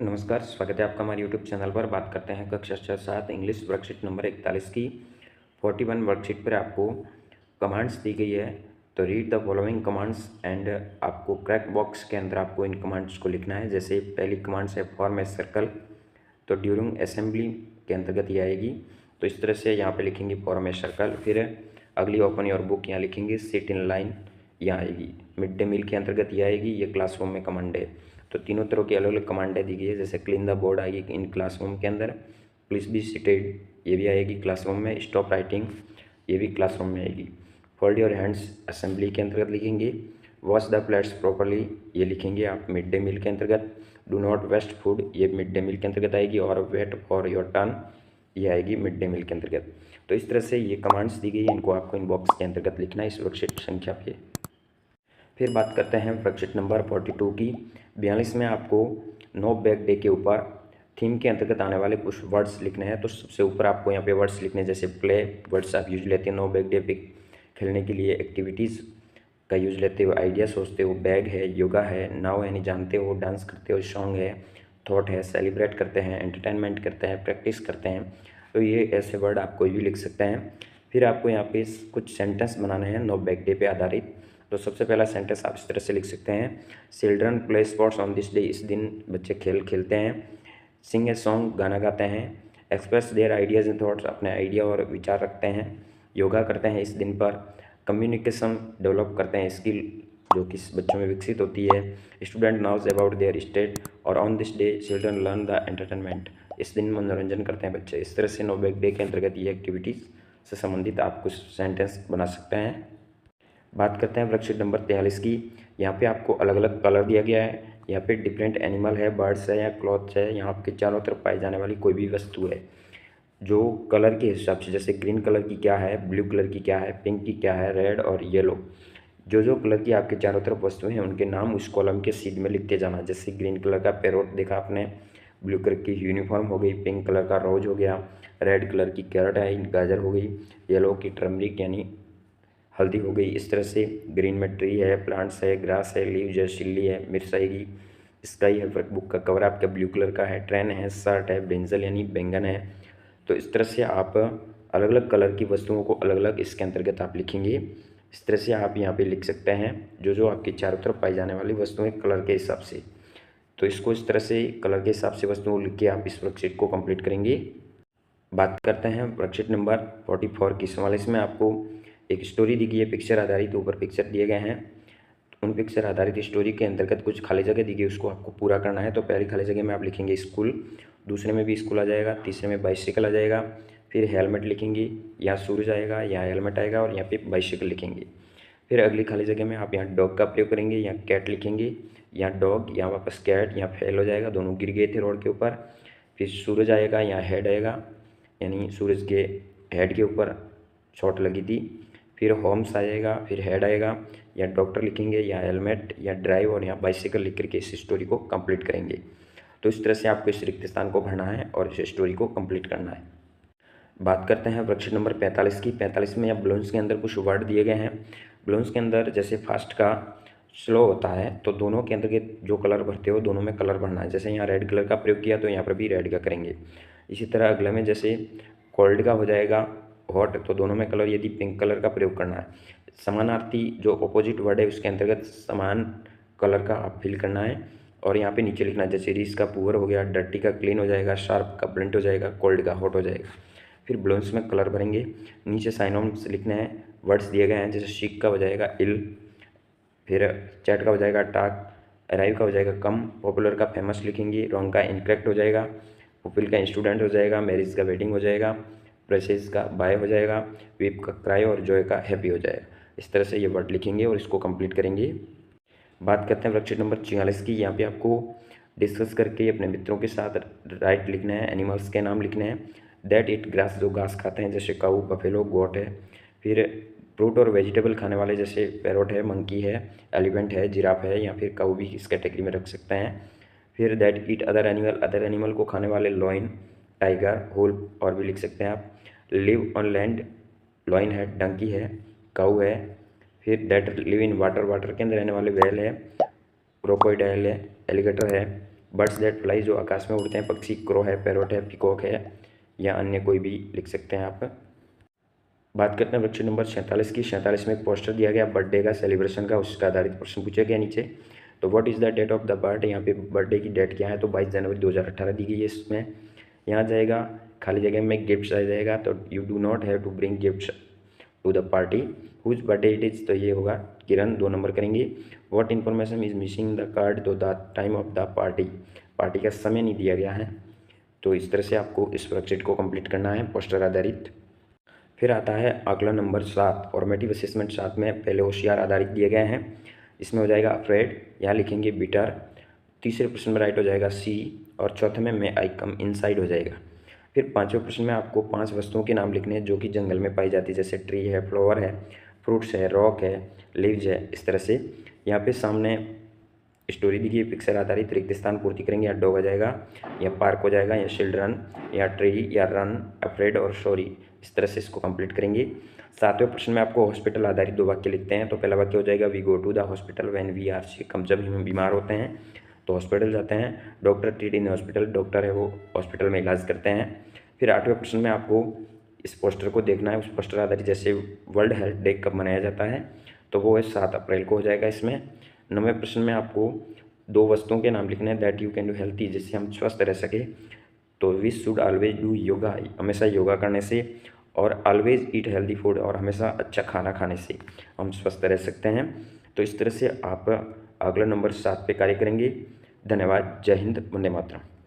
नमस्कार, स्वागत है आपका हमारे यूट्यूब चैनल पर। बात करते हैं कक्षा 7 इंग्लिश वर्कशीट नंबर 41 की 41 वर्कशीट पर आपको कमांड्स दी गई है। तो read the following commands and आपको क्रैक बॉक्स के अंदर आपको इन कमांड्स को लिखना है। जैसे पहली कमांड्स है फॉर्म ए सर्कल, तो ड्यूरिंग असेंबली के अंतर्गत ये आएगी। तो इस तरह से यहाँ पे लिखेंगे फॉर्म ए सर्कल। फिर अगली ओपन योर बुक, यहाँ लिखेंगे सिट इन लाइन, यहाँ आएगी। मिड डे मील के अंतर्गत ये आएगी, ये क्लासरूम में कमांड है। तो तीनों तरह की अलग अलग कमांडें दी गई है। जैसे क्लीन द बोर्ड आएगी इन क्लासरूम के अंदर, प्लीज़ बी सीटेड ये भी आएगी क्लासरूम में, स्टॉप राइटिंग ये भी क्लासरूम में आएगी। फोल्ड योर हैंड्स असेंबली के अंतर्गत लिखेंगे। वॉश द प्लेट्स प्रॉपरली ये लिखेंगे आप मिड डे मील के अंतर्गत। डू नॉट वेस्ट फूड ये मिड डे मील के अंतर्गत आएगी। और वेट फॉर योर टर्न ये आएगी मिड डे मील के अंतर्गत। तो इस तरह से ये कमांड्स दी गई है, इनको आपको इन बॉक्स के अंतर्गत लिखना है इस वर्कशीट संख्या पे। फिर बात करते हैं वर्कशीट नंबर 42 की। 42 में आपको नो बैग डे के ऊपर थीम के अंतर्गत आने वाले कुछ वर्ड्स लिखने हैं। तो सबसे ऊपर आपको यहाँ पे वर्ड्स लिखने हैं, जैसे प्ले वर्ड्स आप यूज लेते हैं नो बैग डे पे खेलने के लिए, एक्टिविटीज़ का यूज लेते हो, आइडिया सोचते हो, बैग है, योगा है, नाउ यानी जानते हो, डांस करते हो, सॉन्ग है, थॉट है, सेलिब्रेट करते हैं, एंटरटेनमेंट करते हैं, प्रैक्टिस करते हैं। तो ये ऐसे वर्ड आप कोई भी लिख सकते हैं। फिर आपको यहाँ पे कुछ सेंटेंस बनाने हैं नो बैग डे पे आधारित। तो सबसे पहला सेंटेंस आप इस तरह से लिख सकते हैं, children play sports on this day, इस दिन बच्चे खेल खेलते हैं। सिंग ए सॉन्ग गाना गाते हैं। Express their ideas and thoughts अपने आइडिया और विचार रखते हैं। योगा करते हैं इस दिन पर। कम्युनिकेशन डेवलप करते हैं, स्किल जो कि बच्चों में विकसित होती है। स्टूडेंट नॉज अबाउट देयर स्टेट और on this day children learn the entertainment, इस दिन मनोरंजन करते हैं बच्चे। इस तरह से नो बैग डे के अंतर्गत ये एक्टिविटीज़ से संबंधित आप कुछ सेंटेंस बना सकते हैं। बात करते हैं वर्कशीट नंबर 43 की। यहाँ पे आपको अलग अलग कलर दिया गया है। यहाँ पे डिफरेंट एनिमल है, बर्ड्स है या क्लॉथ्स है, यहाँ आपके चारों तरफ पाई जाने वाली कोई भी वस्तु है। जो कलर के हिसाब से, जैसे ग्रीन कलर की क्या है, ब्लू कलर की क्या है, पिंक की क्या है, रेड और येलो, जो कलर की आपके चारों तरफ वस्तुएं हैं उनके नाम उस कॉलम के सीध में लिखते जाना। जैसे ग्रीन कलर का पैरोट देखा आपने, ब्लू कलर की यूनिफॉर्म हो गई, पिंक कलर का रोज हो गया, रेड कलर की कैरेट है, गाजर हो गई, येलो की टर्मरिक यानी हल्दी हो गई। इस तरह से ग्रीन में ट्री है, प्लांट्स है, ग्रास है, लीव्स है, चिल्ली है, मिर्च आएगी। स्काई है, वर्कबुक का कवर आपका ब्लू कलर का है, ट्रेन है, शर्ट है, ब्रिंजल यानी बैंगन है। तो इस तरह से आप अलग अलग कलर की वस्तुओं को अलग अलग इसके अंतर्गत आप लिखेंगे। इस तरह से आप यहाँ पे लिख सकते हैं जो आपकी चारों तरफ पाई जाने वाली वस्तुएं कलर के हिसाब से। तो इसको इस तरह से कलर के हिसाब से वस्तुओं लिख के आप इस वर्कशीट को कंप्लीट करेंगे। बात करते हैं वर्कशीट नंबर 44 की। 44 में आपको एक स्टोरी दी गई है, पिक्चर आधारित ऊपर पिक्चर दिए गए हैं। उन पिक्चर आधारित स्टोरी के अंतर्गत कुछ खाली जगह दी गई, उसको आपको पूरा करना है। तो पहली खाली जगह में आप लिखेंगे स्कूल, दूसरे में भी स्कूल आ जाएगा, तीसरे में बाइसिकल आ जाएगा, फिर हेलमेट लिखेंगे, यहाँ सूरज आएगा, यहाँ हेलमेट आएगा और यहाँ पे बाइसिकल लिखेंगे। फिर अगली खाली जगह में आप यहाँ डॉग का प्रयोग करेंगे, यहाँ कैट लिखेंगे, यहाँ डॉग, यहाँ वापस कैट, यहाँ फेल हो जाएगा, दोनों गिर गए थे रोड के ऊपर। फिर सूरज आएगा, यहाँ हेड आएगा यानी सूरज के हेड के ऊपर चोट लगी थी। फिर होम्स आ जाएगा, फिर हेड आएगा, या डॉक्टर लिखेंगे, या हेलमेट, या ड्राइव और यहाँ बाइसिकल लिख करके इस स्टोरी को कंप्लीट करेंगे। तो इस तरह से आपको इस रिक्त स्थान को भरना है और इस स्टोरी को कंप्लीट करना है। बात करते हैं वर्कशीट नंबर 45 की। 45 में यहाँ बलून्स के अंदर कुछ वर्ड दिए गए हैं। बलून्स के अंदर जैसे फास्ट का स्लो होता है, तो दोनों के अंदर के जो कलर भरते हो दोनों में कलर भरना है। जैसे यहाँ रेड कलर का प्रयोग किया तो यहाँ पर भी रेड का करेंगे। इसी तरह अगले में जैसे कोल्ड का हो जाएगा हॉट, तो दोनों में कलर यदि पिंक कलर का प्रयोग करना है। समानार्थी जो अपोजिट वर्ड है उसके अंतर्गत समान कलर का आप फिल करना है और यहाँ पे नीचे लिखना है। जैसे रीस का पुअर हो गया, डर्टी का क्लीन हो जाएगा, शार्प का ब्लंट हो जाएगा, कोल्ड का हॉट हो जाएगा। फिर बलून्स में कलर भरेंगे। नीचे साइनोम्स लिखने हैं, वर्ड्स दिए गए हैं। जैसे शिक का हो जाएगा इल, फिर चैट का हो जाएगा टाक, अराइव का हो जाएगा कम, पॉपुलर का फेमस लिखेंगे, रॉन्ग का इनकरेक्ट हो जाएगा, पुपिल का स्टूडेंट हो जाएगा, मैरिज का वेडिंग हो जाएगा, प्रेसेस का बाय हो जाएगा, वीप का क्राई और जॉय का हैप्पी हो जाएगा। इस तरह से ये वर्ड लिखेंगे और इसको कंप्लीट करेंगे। बात करते हैं वर्कशीट नंबर 46 की। यहाँ पे आपको डिस्कस करके अपने मित्रों के साथ राइट लिखना है, एनिमल्स के नाम लिखने हैं। दैट इट ग्रास जो घास खाते हैं, जैसे काऊ, बफेलो, गोट है। फिर फ्रूट और वेजिटेबल खाने वाले जैसे पैरोट है, मंकी है, एलिफेंट है, जिराफ है, या फिर काऊ भी इस कैटेगरी में रख सकते हैं। फिर that eat other animal, other animal को खाने वाले लॉइन, टाइगर, होल और भी लिख सकते हैं आप। लिव ऑन लैंड, लॉइन है, डंकी है, काऊ है। फिर that live in water, water के अंदर रहने वाले व्हेल है, क्रोकोडाइल है, एलिगेटर है, बर्ड्स दैट फ्लाई, जो आकाश में उड़ते हैं पक्षी, क्रो है, पैरोट है, पिकॉक है, या अन्य कोई भी लिख सकते हैं आप। बात करते हैं वर्कशीट नंबर 47 की। 47 में एक पोस्टर दिया गया बर्थडे का, सेलिब्रेशन का, उसका आधारित प्रश्न पूछा गया नीचे। तो what is the date of the birth, यहाँ पे बर्थडे की डेट क्या है, तो 22 जनवरी 2018 दी गई है इसमें। यहाँ जाएगा खाली जगह में गिफ्ट्स आ जाएगा, तो you do not have to bring gifts to the party, whose birthday it is, तो ये होगा किरण, 2 नंबर करेंगे। What information is missing the card, तो the time of the party, party का समय नहीं दिया गया है। तो इस तरह से आपको इस वर्कशीट को कंप्लीट करना है पोस्टर आधारित। फिर आता है अगला नंबर 7, फॉर्मेटिव असेसमेंट 7 में पहले होशियार आधारित दिए गए हैं। इसमें हो जाएगा अफ्रेड, यहाँ लिखेंगे बिटर। तीसरे प्रश्न में राइट हो जाएगा सी, और चौथे में आई कम इनसाइड हो जाएगा। फिर पांचवें प्रश्न में आपको 5 वस्तुओं के नाम लिखने हैं जो कि जंगल में पाई जाती है, जैसे ट्री है, फ्लावर है, फ्रूट्स है, रॉक है, लीव्स है, इस तरह से। यहाँ पे सामने स्टोरी दी गई पिक्चर आधारित रिक्त स्थान पूर्ति करेंगे, या डॉग आ जाएगा, या पार्क हो जाएगा, या चिल्ड्रन, या ट्री, या रन, अफ्रेड और सॉरी, इस तरह से इसको कंप्लीट करेंगे। 7वें प्रश्न में आपको हॉस्पिटल आधारित 2 वाक्य लिखते हैं। तो पहला वाक्य हो जाएगा we go to the hospital when we are sick, हम जब हम बीमार होते हैं तो हॉस्पिटल जाते हैं। Doctor treat in hospital, doctor है वो हॉस्पिटल में इलाज करते हैं। फिर 8वें प्रश्न में आपको इस पोस्टर को देखना है, उस पोस्टर आधारित जैसे वर्ल्ड हेल्थ डे कब मनाया जाता है, तो वो है 7 अप्रैल को हो जाएगा इसमें। 9वें प्रश्न में आपको 2 वस्तुओं के नाम लिखने हैं that you can do healthy, जिससे हम स्वस्थ रह सके। तो we should always do yoga, हमेशा योगा करने से, और ऑलवेज ईट हेल्दी फूड, और हमेशा अच्छा खाना खाने से हम स्वस्थ रह सकते हैं। तो इस तरह से आप अगला नंबर 7 पे कार्य करेंगे। धन्यवाद। जय हिंद, वंदे मातरम।